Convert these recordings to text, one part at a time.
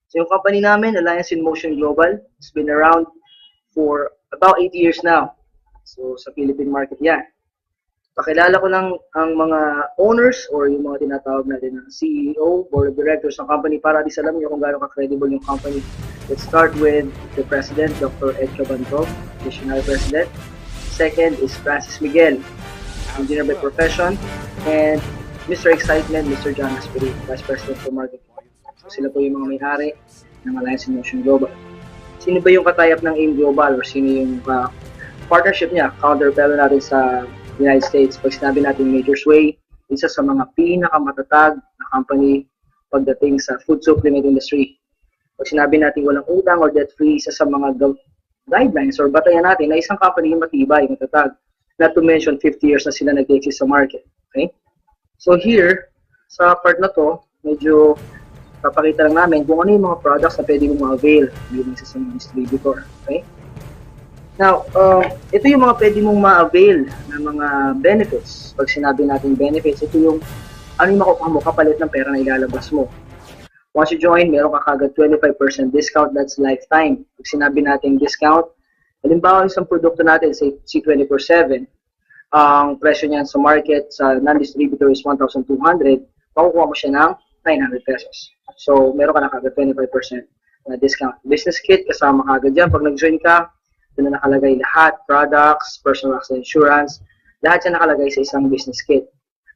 So yung company namin, Alliance in Motion Global, it's been around for about 8 years now. So sa Philippine market yan. Pakilala ko lang ang mga owners or yung mga tinatawag natin na CEO, Board of Directors ng company para at least alam niyo kung gaano ka-credible yung company. Let's start with the President, Dr. Ed Cabantog, Visionary President. Second is Francis Miguel, engineer by profession. And Mr. Excitement, Mr. John Aspiri, Vice President for Marketing. So sila po yung mga may-ari ng Alliance in Motion Global. Sino ba yung katayap ng AIM Global or sino yung partnership niya, counterpart natin sa United States? Pag sinabi natin Major Sway, isa sa mga pinakamatatag na company pagdating sa food supplement industry. Pag sinabi natin walang utang or debt-free, isa sa mga guidelines or batayan natin na isang company yung matibay, matatag. Not to mention, 50 years na sila nag-exist sa market. Okay? So here, sa part na to, medyo papakita lang namin kung ano yung mga products na pwede mong ma-avail bilang sa mga distributor. Okay? Now, ito yung mga pwede mong ma-avail ng mga benefits. Pag sinabi natin benefits, ito yung ano yung makukuha mo kapalit ng pera na ilalabas mo. Once you join, meron ka kagad 25% discount, that's lifetime. Pag sinabi natin discount, halimbawa isang produkto natin, say C24/7, ang presyo niyan sa market, sa non-distributor is 1,200, makukuha mo siya ng 900 pesos. So, meron ka na kagad 25% na discount. Business kit, kasama kagad dyan. Pag nag-join ka, doon na nakalagay lahat, products, personal accident insurance, lahat yan nakalagay sa isang business kit.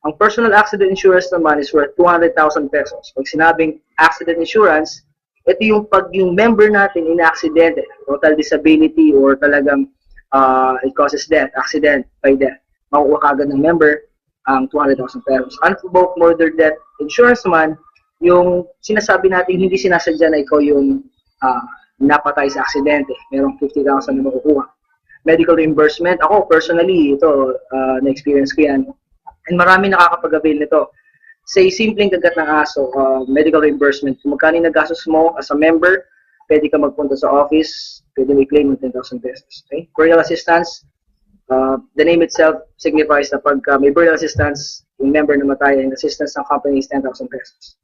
Ang personal accident insurance naman is worth 200,000 pesos. Pag sinabing accident insurance, ito yung pag yung member natin in-accident, total disability or talagang it causes death, accident by death. Makukuha kagad ng member ang 200,000 pesos. Unprovoked murder death insurance naman, yung sinasabi natin hindi sinasadya na ikaw yung napatay sa aksidente. Merong 50,000 na makukuha. Medical reimbursement, ako personally, ito, na-experience ko yan. And marami nakakapag-avail nito. Say, simpleng kagat ng aso, medical reimbursement. Kung magkano nagastos mo as a member, pwede ka magpunta sa office, pwede may claim ng 10,000 pesos. Okay? Burial assistance, the name itself signifies na pag may burial assistance, yung member na matay, yung assistance ng company is 10,000 pesos.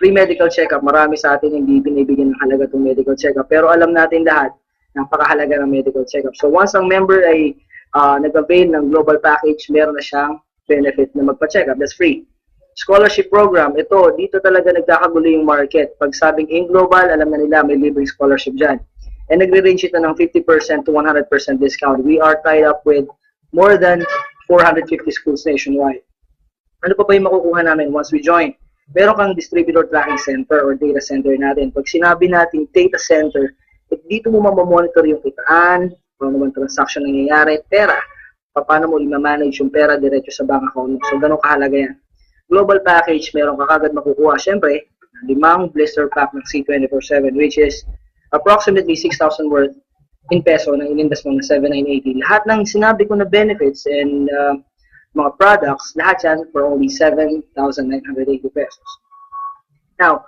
Free medical check-up, marami sa atin hindi binibigyan ng halaga itong medical check-up. Pero alam natin lahat, napakahalaga ng medical check-up. So once ang member ay nag-avail ng global package, meron na siyang benefit na magpa-check-up. That's free. Scholarship program, ito, dito talaga nagkakagulo yung market. Pag sabing in global, alam na nila may libreng scholarship dyan. And nagre-range ito ng 50% to 100% discount. We are tied up with more than 450 schools nationwide. Ano pa ba yung makukuha namin once we join? Meron kang distributor tracking center or data center natin. Pag sinabi natin data center, dito mo mamamonitor yung kitaan, paano naman transaction nangyayari, pera, paano mo i-manage yung pera diretso sa bank account mo. So, ganun kahalaga yan. Global package, meron ka kagad makukuha. Siyempre, 5 blister pack ng C24/7, which is approximately 6,000 worth in peso na inindas mo na 7,980. Lahat ng sinabi ko na benefits and mga products, lahat yan for only 7,980 pesos. Now,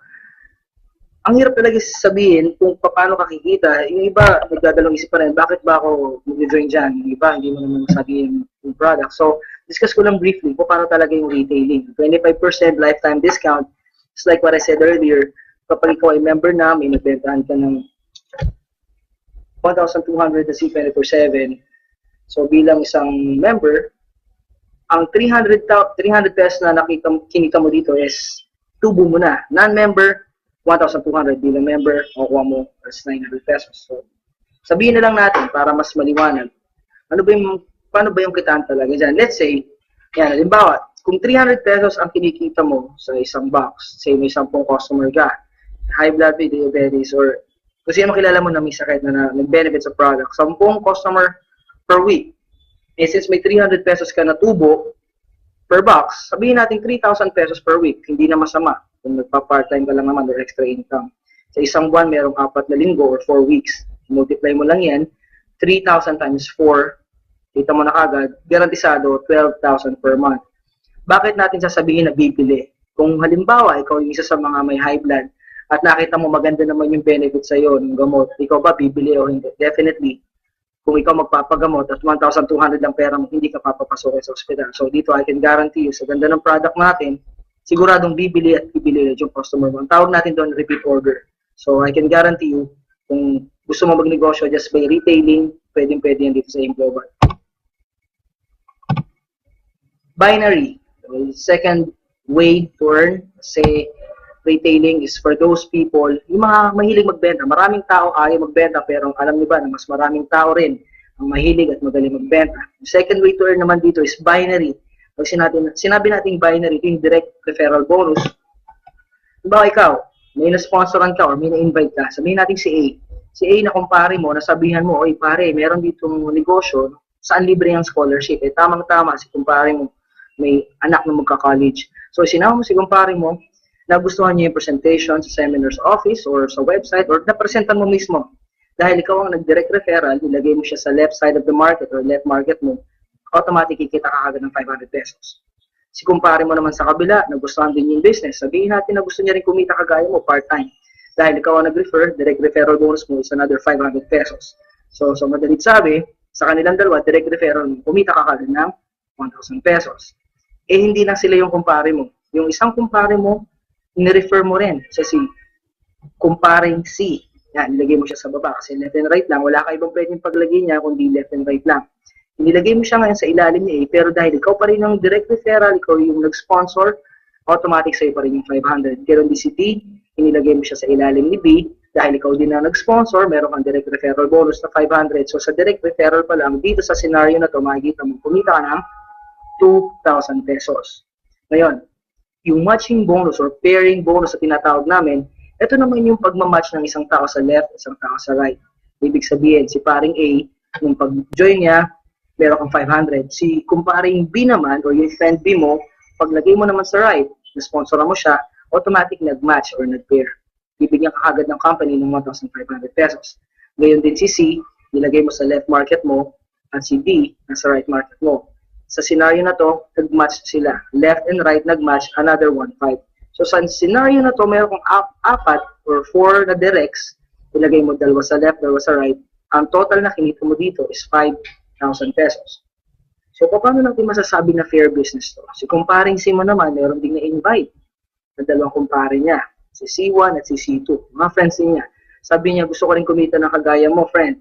ang hirap talaga sabihin kung paano kakikita. Yung iba, nagdadalong isip pa rin, bakit ba ako mag-join dyan? Yung iba, hindi mo naman sabihin yung product. So, discuss ko lang briefly kung paano talaga yung retailing. 25% lifetime discount, just like what I said earlier, kapag ikaw ay member na, may nagbentahan ka ng 1,200 na C24/7. So, bilang isang member, ang 300 pesos na kinita mo dito is tubo mo na. Non-member, 1,200. Bilang member, makukuha mo as 900 pesos. So, sabihin na lang natin para mas maliwanag. Paano ba yung kitaan talaga dyan? Let's say, yan, halimbawa, kung 300 pesos ang kinikita mo sa isang box, say may 10 customer ka, high blood, diabetes, or kasi makilala mo na may sakit na nag-benefit sa product, 10 customer per week. Eh, since may 300 pesos ka na tubo per box, sabihin natin 3,000 pesos per week. Hindi na masama kung nagpa-part-time ka lang naman or extra income. Sa isang buwan, merong 4 na linggo or 4 weeks. Multiply mo lang yan, 3,000 times 4, kita mo na kagad, garantisado, 12,000 per month. Bakit natin sasabihin na bibili? Kung halimbawa, ikaw yung isa sa mga may high blood at nakita mo maganda naman yung benefit sa'yo ng gamot, ikaw ba bibili o hindi? Definitely. Kung ikaw magpapagamot at 1,200 lang pera mo, hindi ka papapasok sa ospital. So dito, I can guarantee you, sa ganda ng product natin, siguradong bibili at bibili yung customer mo. Ang tawag natin doon, repeat order. So I can guarantee you, kung gusto mo magnegosyo just by retailing, pwedeng-pwede yan dito sa AIM Global. Binary, second way to earn, kasi retailing is for those people, yung mga mahilig magbenta. Maraming tao ayaw magbenta, pero alam niyo ba na mas maraming tao rin ang mahilig at magaling magbenta. The second way to earn naman dito is binary. Pag sinabi natin binary, ito yung direct referral bonus. Diba ikaw, may na-sponsoran ka or may na-invite ka, sabihin natin si A. Si A na kumpare mo, nasabihan mo, oy pare, meron ditong negosyo, saan libre ang scholarship? Eh, tamang-tama, si kumpare mo, may anak na magka-college. So, sinama mo si kumpare mo, nagustuhan niya yung presentation sa seminar's office or sa website or napresentan mo mismo. Dahil ikaw ang nag-direct referral, ilagay mo siya sa left side of the market or left market mo, automatic kikita ka agad ng 500 pesos. Si kumpare mo naman sa kabila, nagustuhan din yung business. Sabihin natin na gusto niya rin kumita kagaya mo part-time. Dahil ikaw ang nag-refer, direct referral bonus mo is another 500 pesos. So madalit sabi, sa kanilang dalawa, direct referral mo, kumita ka kagad ng 1,000 pesos. Eh, hindi lang sila yung kumpare mo. Yung isang kumpare mo, ni-refer mo rin sa si kumparing C. Yan, ilagay mo siya sa baba kasi left and right lang. Wala ka ibang pwedeng paglagay niya kundi left and right lang. Inilagay mo siya ngayon sa ilalim niya pero dahil ikaw pa rin yung direct referral, ikaw yung nag-sponsor, automatic sa'yo pa rin yung 500. Pero di si T, inilagay mo siya sa ilalim ni B, dahil ikaw din na nag-sponsor, meron kang direct referral bonus na 500. So sa direct referral pa lang, dito sa scenario na to, makikita mo, kumita ka ng 2,000 pesos. Ngayon, yung matching bonus or pairing bonus na tinatawag namin, ito naman yung pagmamatch ng isang tao sa left, isang tao sa right. Ibig sabihin, si paring A, nung pag-join niya, meron kang 500. Si kumparing B naman, or yung friend B mo, paglagay mo naman sa right, na-sponsoran mo siya, automatic nag-match or nag-pair. Bibigyan ka agad ng company ng 1,500 pesos. Ngayon din si C, nilagay mo sa left market mo, at si D, nasa right market mo. Sa scenario na to, nag-match sila. Left and right nag-match, another 1,500. So sa scenario na to, mayroon kang 4 or 4 na directs, ilagay mo dalawa sa left, dalawa sa right. Ang total na kinita mo dito is 5,000 pesos. So paano natin masasabi na fair business to? Si kumparing C mo naman, mayroon din na-invite na dalawang kumpare niya, si C1 at si C2, mga friends niya. Sabi niya, gusto ko rin kumita ng kagaya mo, friend.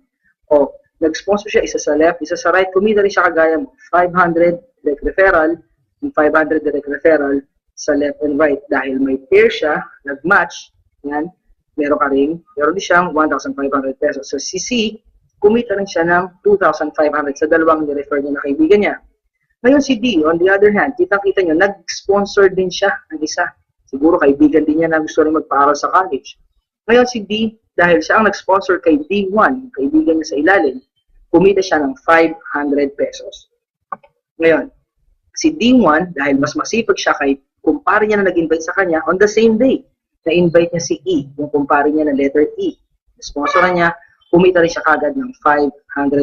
O, nag-sponsor siya, isa sa left, isa sa right, kumita rin siya kagaya mo. 500 direct referral, and 500 direct referral sa left and right. Dahil may pair siya, nag-match, yan, meron din siyang 1,500 pesos. So si C, kumita rin siya ng 2,500 sa dalawang ni-refer niya na kaibigan niya. Ngayon si D, on the other hand, kita-kita niyo, nag-sponsor din siya ng isa. Siguro kaibigan din niya na gusto rin magpaaral sa college. Ngayon si D, dahil siya ang nag-sponsor kay D1, kaibigan niya sa ilalim, kumita siya ng 500 pesos. Ngayon, si D1, dahil mas masipag siya kay kumpare niya na nag-invite sa kanya, on the same day, na-invite niya si E, yung kumpare niya na letter E. Sponsoran niya, kumita rin siya kagad ng 500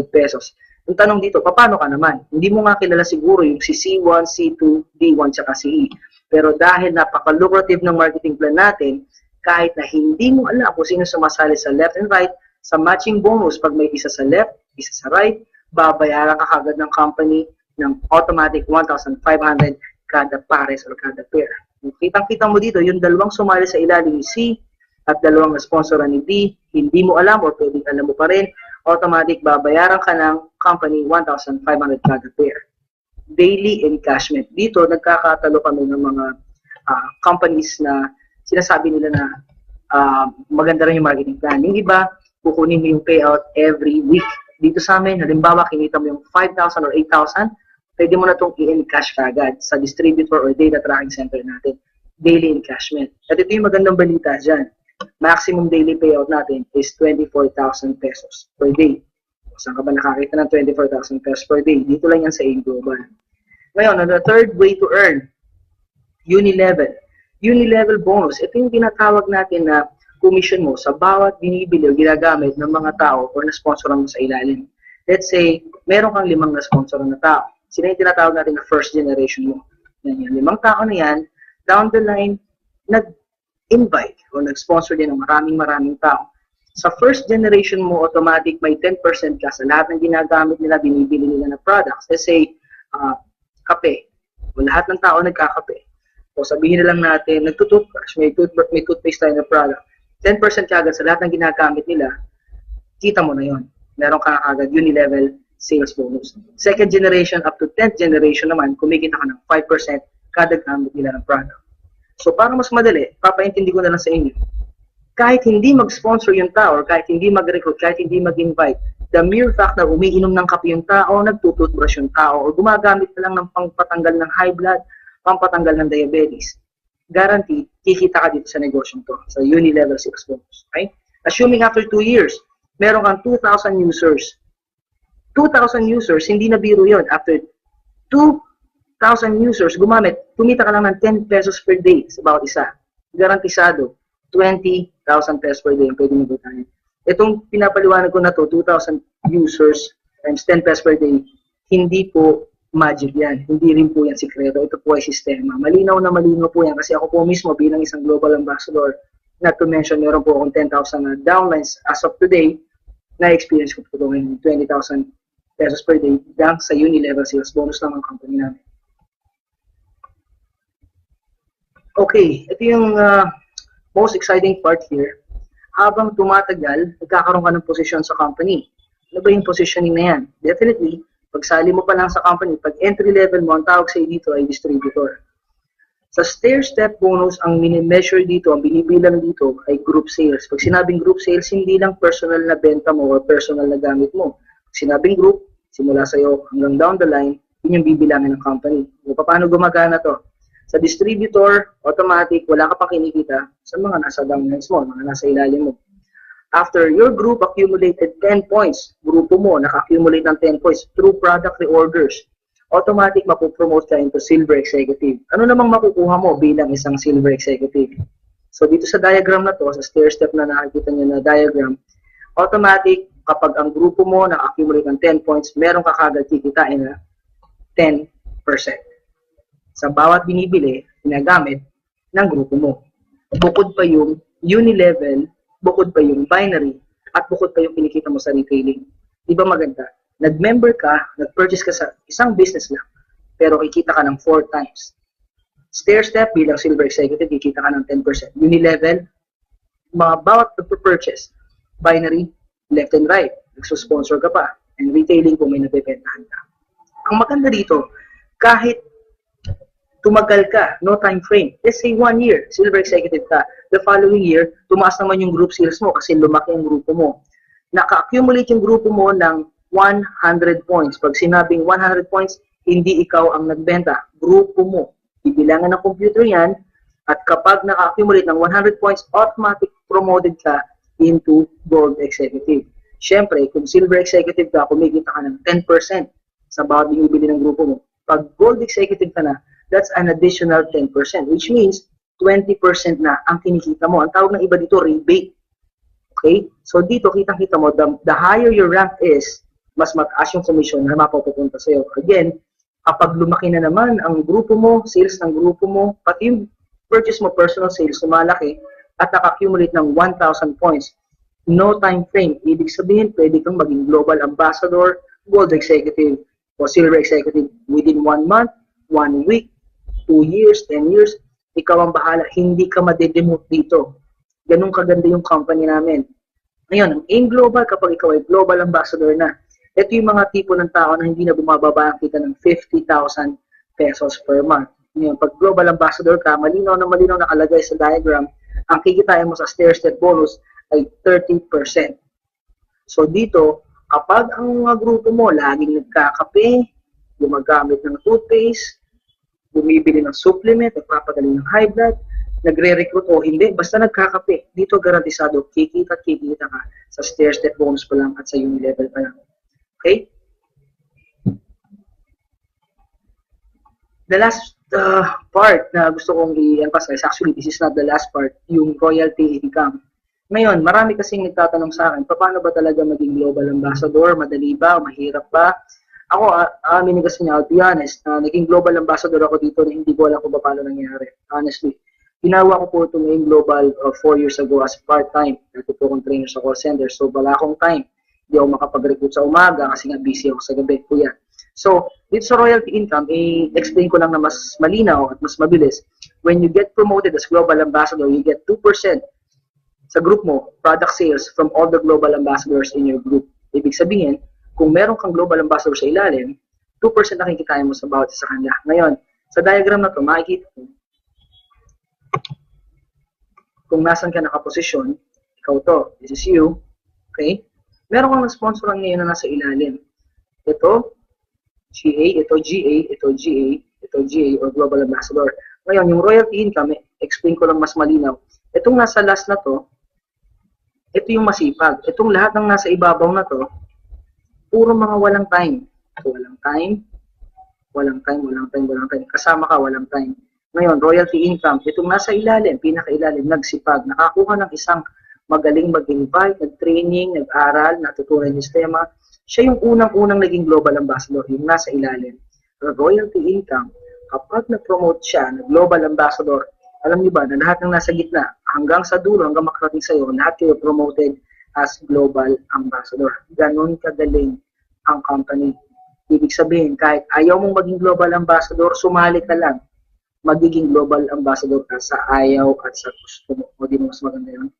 pesos. Yung tanong dito, paano ka naman? Hindi mo nga kilala siguro yung si C1, C2, D1, tsaka si E. Pero dahil napaka-lucrative ng marketing plan natin, kahit na hindi mo alam kung sino sumasali sa left and right, sa matching bonus, pag may isa sa left, isa sa right, babayaran ka kagad ng company ng automatic 1,500 kada pares or kada pair. Kitang-kita mo dito, yung dalawang sumali sa ilalim ni C at dalawang na-sponsoran ni D, hindi mo alam or pwedeng alam mo pa rin, automatic babayaran ka ng company 1,500 kada pair. Daily encashment. Dito, nagkakatalo kami ng mga companies na sinasabi nila na maganda rin yung marketing plan. Yung iba, kukunin mo yung payout every week. Dito sa amin, halimbawa, kinita mo yung 5,000 or 8,000, pwede mo na itong i-encash kagad sa distributor or data tracking center natin. Daily encashment. At ito yung magandang balita dyan. Maximum daily payout natin is 24,000 pesos per day. Saan ka ba nakakita ng 24,000 pesos per day? Dito lang yan sa AIM Global. Ngayon, the third way to earn, Unilevel. Unilevel bonus. Ito yung tinatawag natin na commission mo sa bawat binibili o ginagamit ng mga tao o na-sponsoran mo sa ilalim. Let's say, meron kang 5 na-sponsoran na tao. Sila yung tinatawag natin na first generation mo. Yan, yung 5 tao na yan, down the line, nag-invite o nag-sponsor din ng maraming tao. Sa first generation mo, automatic may 10% ka sa lahat ng ginagamit nila, binibili nila na products. Let's say, kape. O lahat ng tao nagkakape. O sabihin na lang natin, nagtutoothbrush, may toothpaste tayo na product. 10% kagad sa lahat ng ginagamit nila, kita mo na yon. Meron ka kagad uni-level sales bonus. Second generation up to 10th generation naman, kumikita ka ng 5% kada gamit nila ng product. So para mas madali, papaintindi ko na lang sa inyo. Kahit hindi mag-sponsor yung tao, or kahit hindi mag-recruit, kahit hindi mag-invite, the mere fact na umiinom ng kape yung tao, nagtututbrush yung tao, o gumagamit na lang ng pangpatanggal ng high blood, pampatanggal ng diabetes, guaranteed, kikita ka dito sa negosyong to, sa uni-level sales bonus. Okay? Assuming after 2 years, meron kang 2,000 users. 2,000 users, hindi na biro yun. After 2,000 users gumamit, kumita ka lang ng 10 pesos per day sa bawat isa. Garantisado, 20,000 pesos per day ang pwede mo tayo. Itong pinapaliwanag ko na to, 2,000 users times 10 pesos per day, hindi po magic yan. Hindi rin po yan sikreto. Ito po ay sistema. Malinaw na malinaw po yan kasi ako po mismo bilang isang global ambassador, not to mention, meron po akong 10,000 na downlines as of today, na-experience ko po ito ngayon, 20,000 pesos per day lang sa uni-level sales bonus lang ang company namin. Okay, ito yung most exciting part here. Habang tumatagal, nagkakaroon ka ng posisyon sa company. Ano ba yung positioning na yan? Definitely, pagsali mo pa lang sa company, pag entry level mo, ang tawag sa'yo dito ay distributor. Sa stair-step bonus, ang mini-measure dito, ang binibilang dito ay group sales. Pag sinabing group sales, hindi lang personal na benta mo o personal na gamit mo. Pag sinabing group, simula sa'yo hanggang down the line, yun yung bibilangin ng company. O paano gumagana to? Sa distributor, automatic, wala ka pang kinikita sa mga nasa downlines mo, mga nasa ilalim mo. After your group accumulated 10 points, grupo mo naka-accumulate ng 10 points through product reorders, automatic mapopromote ka into silver executive. Ano namang makukuha mo bilang isang silver executive? So dito sa diagram na to, sa stair step na nakikita nyo na diagram, automatic kapag ang grupo mo na-accumulate ng 10 points, meron ka kagad kikitain na 10%. Sa bawat binibili, ginagamit ng grupo mo. Bukod pa yung uni-level, bukod pa yung binary, at bukod pa yung kinikita mo sa retailing. Di ba maganda? Nag-member ka, nag-purchase ka sa isang business lang, pero kikita ka ng 4 times. Stair step bilang silver executive, kikita ka ng 10%. Uni-level, mga bawat purchase, binary, left and right, nagsusponsor ka pa, and retailing kung may nabibentahan ka. Ang maganda dito, kahit tumagal ka, no time frame, let's say 1 year, silver executive ka, the following year, tumaas naman yung group sales mo kasi lumaki ang grupo mo. Naka-accumulate yung grupo mo ng 100 points. Pag sinabing 100 points, hindi ikaw ang nagbenta, grupo mo. Ibilangan ng computer yan, at kapag naka-accumulate ng 100 points, automatic promoted ka into gold executive. Siyempre, kung silver executive ka, kumikita ka ng 10% sa bawat binibili ng grupo mo. Pag gold executive ka na, that's an additional 10%, which means 20% na ang kinikita mo. Ang tawag ng iba dito, rebate. Okay? So dito, kitang-kita mo, the higher your rank is, mas mataas yung commission na mapupunta sa'yo. Again, kapag lumaki na naman ang grupo mo, sales ng grupo mo, pati yung purchase mo, personal sales, lumalaki, at naka-accumulate ng 1,000 points, no time frame. Ibig sabihin, pwede kang maging global ambassador, gold executive, o silver executive within 1 month, 1 week, 2 years, 10 years, ikaw ang bahala. Hindi ka madedemote dito. Ganun kaganda yung company namin. Ngayon, ang AIM Global, kapag ikaw ay global ambassador na, ito yung mga tipo ng tao na hindi na bumababa ang kita ng 50,000 pesos per month. Ngayon, pag global ambassador ka, malinaw na nakalagay sa diagram, ang kikitain mo sa stair-step bonus ay 30%. So dito, kapag ang mga grupo mo laging nagkakape, gumagamit ng toothpaste, bumibili ng supplement, nagpapagaling ng high blood, nagre-recruit o hindi, basta nagkakape, dito garantisado, kikita ka sa stair-step bonus pa lang at sa uni-level pa lang. Okay? The last part na gusto kong i-emphasize, actually this is not the last part, yung royalty income. Ngayon, marami kasing nagtatanong sa akin, paano ba talaga maging global ambassador? Madali ba? Mahirap ba? Ako, aminin kasi niya, to be honest, naging global ambassador ako dito na hindi ko alam kung paano nangyari. Honestly, ginawa ko po ito ngayong global 4 years ago as part-time. Dito po akong trainer sa call center, so wala akong time. Hindi ako makapag-recruit sa umaga kasi nga busy ako sa gabi po yan. So, dito sa royalty income, i-explain ko lang na mas malinaw at mas mabilis. When you get promoted as global ambassador, you get 2% sa group mo, product sales from all the global ambassadors in your group. Ibig sabihin, kung meron kang global ambassador sa ilalim, 2% na kikitain mo sa bawat isa sa kanila. Ngayon, sa diagram na to, makikita mo kung nasan ka nakaposisyon, ikaw to, this is you, okay? Meron kang sponsor ngayon na nasa ilalim. Ito, GA, ito GA, ito GA, ito GA, or Global Ambassador. Ngayon, yung royalty income, explain ko lang mas malinaw. Itong nasa last na to, ito yung masipag. Itong lahat ng nasa ibabaw na to, puro mga walang time. So, walang time, walang time, walang time, walang time. Kasama ka, walang time. Ngayon, royalty income, itong nasa ilalim, pinakailalim, nagsipag, nakakuha ng isang magaling mag-invite, nag-training, nag-aral, natutunan yung sistema. Siya yung unang-unang naging global ambassador, yung nasa ilalim. Pero royalty income, kapag na-promote siya na global ambassador, alam niyo ba na lahat ng nasa gitna, hanggang sa dulo, hanggang makarating sa'yo, lahat kayo promoted as global ambassador. Ganon kagaling ang company. Ibig sabihin, kahit ayaw mong maging global ambassador, sumali ka lang. Magiging global ambassador ka sa ayaw at sa gusto mo. O di mo mas maganda yun?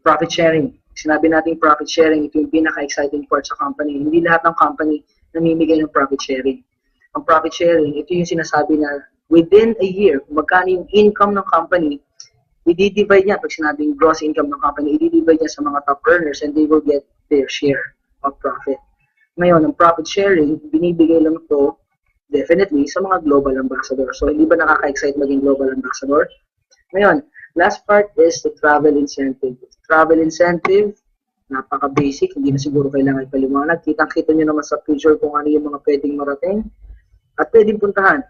Profit sharing. Sinabi natin profit sharing, ito yung pinaka-exciting part sa company. Hindi lahat ng company namimigay ng profit sharing. Ang profit sharing, ito yung sinasabi na within a year, kung magkano yung income ng company, i-divide niya, pag sinabing gross income ng company, i-divide niya sa mga top earners and they will get their share of profit. Ngayon, ang profit sharing, binibigay lang ito definitely sa mga global ambassador. So, hindi ba nakaka-excite maging global ambassador? Ngayon, last part is the travel incentive. Travel incentive, napaka-basic, hindi na siguro kailangan ipaliwanag. Kitang-kita nyo naman sa picture kung ano yung mga pwedeng marating at pwedeng puntahan.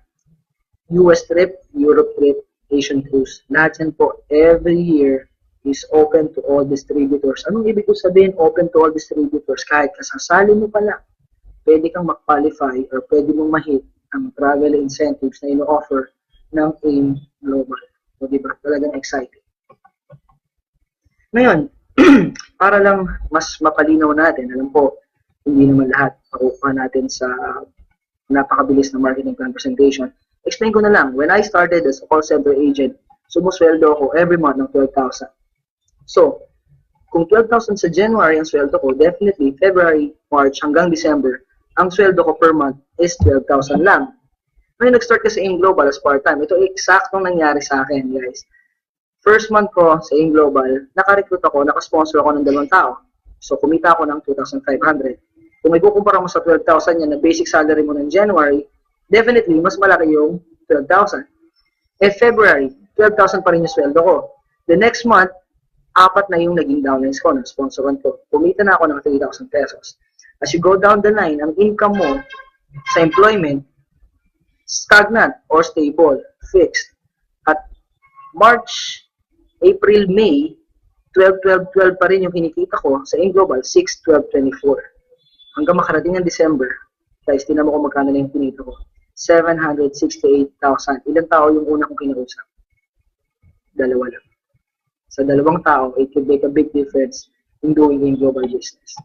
US trip, Europe trip, Asian cruise. Lahat yan po, every year is open to all distributors. Anong ibig ko sabihin, open to all distributors? Kahit kasasali mo pala, pwede kang mag-qualify or pwede mong ma-hit ang travel incentives na ino-offer ng AIM Global. So, diba? Talagang exciting. Ngayon, para lang mas mapalinaw natin, alam po, hindi naman lahat makukuha natin sa napakabilis na marketing plan presentation. Explain ko na lang, when I started as a call center agent, sumusweldo ako every month ng 12,000. So, kung 12,000 sa January ang sweldo ko, definitely February, March hanggang December, ang sweldo ko per month is 12,000 lang. Ngayon, nag-start ka sa AIM Global as part-time. Ito eksaktong nangyari sa akin, guys. First month ko sa AIM Global, naka-recruit ako, naka-sponsor ako ng 2 tao. So, kumita ako ng 2,500. Kung may kukumpara mo sa 12,000 yan na basic salary mo ng January, definitely, mas malaki yung 12,000. February, 12,000 pa rin yung sweldo ko. The next month, 4 na yung naging downlines ko, na-sponsoran ko. Kumita na ako ng 3,000 pesos. As you go down the line, ang income mo sa employment, stagnant or stable, fixed. At March, April, May, 12 pa rin yung kinikita ko sa AIM Global, 6, 12, 24. Hanggang makarating ng December, guys, tinan mo kung magkano na yung kinita ko. 768,000. Ilang tao yung una kong kinausap? 2 lang. Sa 2 tao, it could make a big difference in doing AIM Global business.